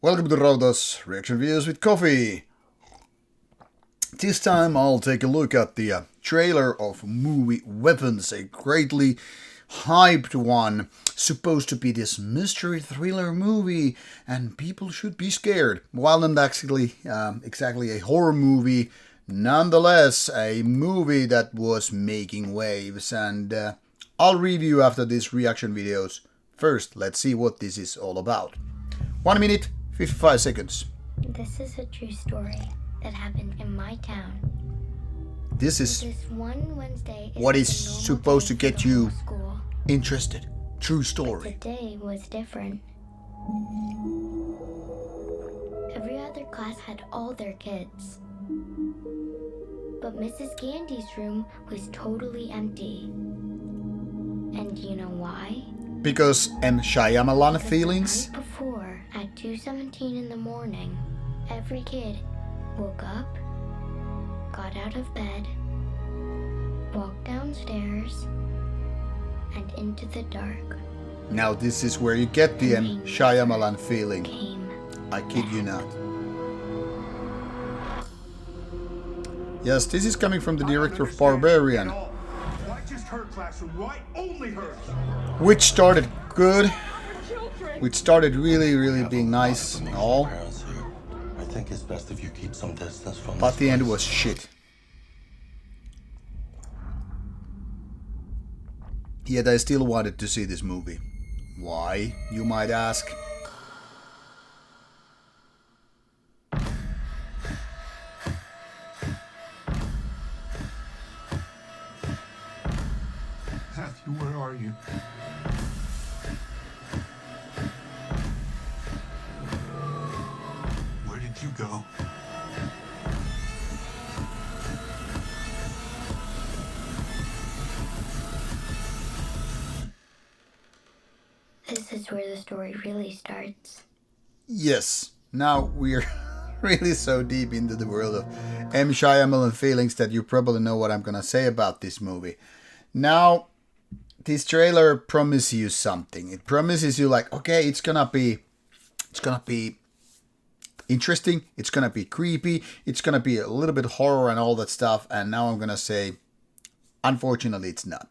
Welcome to Rauta's reaction videos with coffee. This time I'll take a look at the trailer of movie Weapons, a greatly hyped one, supposed to be this mystery thriller movie, and people should be scared. While not actually exactly a horror movie, nonetheless a movie that was making waves, and I'll review after these reaction videos. First, let's see what this is all about. 1 minute, 55 seconds. This is a true story that happened in my town. This is This one Wednesday what is like a normal supposed to day get for the you whole school. interested. True But story. today was different. Every other class had all their kids. But Mrs. Gandy's room was totally empty. And you know why? Because M. Shyamalan Because feelings? the night before, at 2:17 in the morning, every kid woke up, got out of bed, walked downstairs, and into the dark Now this is where you get the M. Shyamalan feeling. came. I kid you not. Yes, this is coming from the director of Barbarian, Why just her classroom? Why only hers? which started good, which started really being nice and all, Parents here. I think it's best if you keep some distance from but this the end place. was shit. Yet I still wanted to see this movie. Why, you might ask? Matthew, where are you? Where did you go? This is where the story really starts. Yes, now we're really so deep into the world of M. Shyamalan feelings that you probably know what I'm gonna say about this movie. Now, this trailer promises you something. It promises you like, okay, it's gonna be interesting, it's gonna be creepy, it's gonna be a little bit horror and all that stuff, and now I'm gonna say, unfortunately, it's not.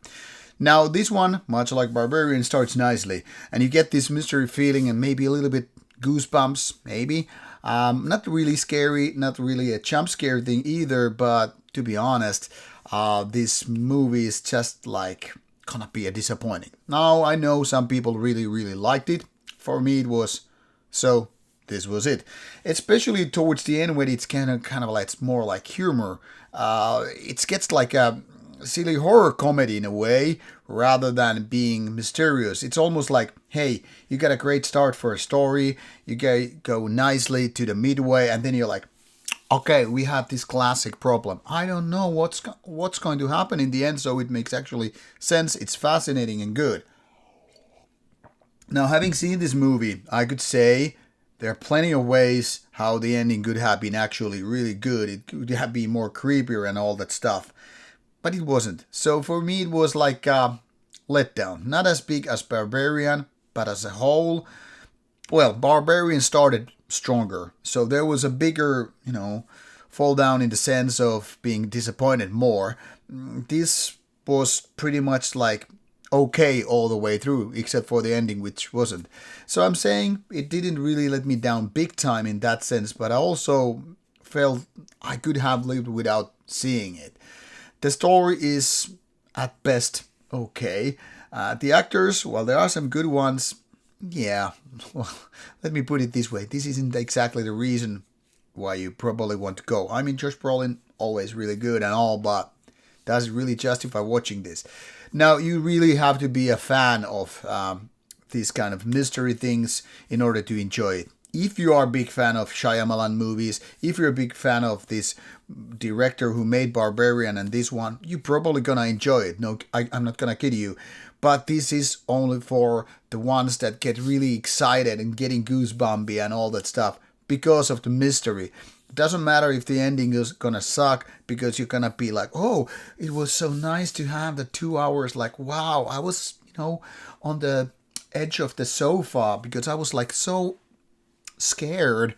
Now, this one, much like Barbarian, starts nicely, and you get this mystery feeling and maybe a little bit goosebumps, maybe. Not really scary, not really a jump scare thing either, but to be honest, this movie is just like gonna be a disappointing. Now, I know some people really liked it. For me, it was so. This was it, especially towards the end when it's kind of like it's more like humor. It gets like a silly horror comedy in a way rather than being mysterious. It's almost like, hey, you got a great start for a story, you go nicely to the midway, and then you're like, okay, we have this classic problem. I don't know what's going to happen in the end, so it makes actually sense. It's fascinating and good. Now, having seen this movie, I could say there are plenty of ways how the ending could have been actually really good. It could have been more creepier and all that stuff. But it wasn't. So for me, it was like a letdown. Not as big as Barbarian, but as a whole, well, Barbarian started stronger. So there was a bigger, fall down in the sense of being disappointed more. This was pretty much like okay all the way through, except for the ending, which wasn't. So I'm saying it didn't really let me down big time in that sense, but I also felt I could have lived without seeing it. The story is at best okay. The actors, well, there are some good ones. Yeah, well, let me put it this way. This isn't exactly the reason why you probably want to go. I mean, Josh Brolin, always really good and all, but does it really justify watching this? Now, you really have to be a fan of these kind of mystery things in order to enjoy it. If you are a big fan of Shyamalan movies, if you're a big fan of this director who made Barbarian and this one, you're probably gonna enjoy it. No, I'm not gonna kid you. But this is only for the ones that get really excited and getting goosebumpy and all that stuff because of the mystery. It doesn't matter if the ending is gonna suck, because you're gonna be like, oh, it was so nice to have the 2 hours, like, wow, I was, on the edge of the sofa because I was like so scared.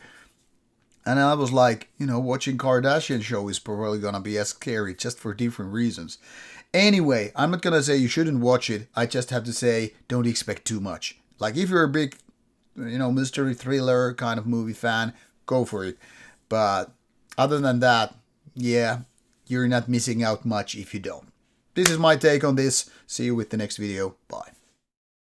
And I was like, watching Kardashian show is probably gonna be as scary, just for different reasons. Anyway, I'm not gonna say you shouldn't watch it. I just have to say, don't expect too much. Like, if you're a big, mystery thriller kind of movie fan, go for it. But other than that, yeah, you're not missing out much if you don't. This is my take on this. See you with the next video. Bye.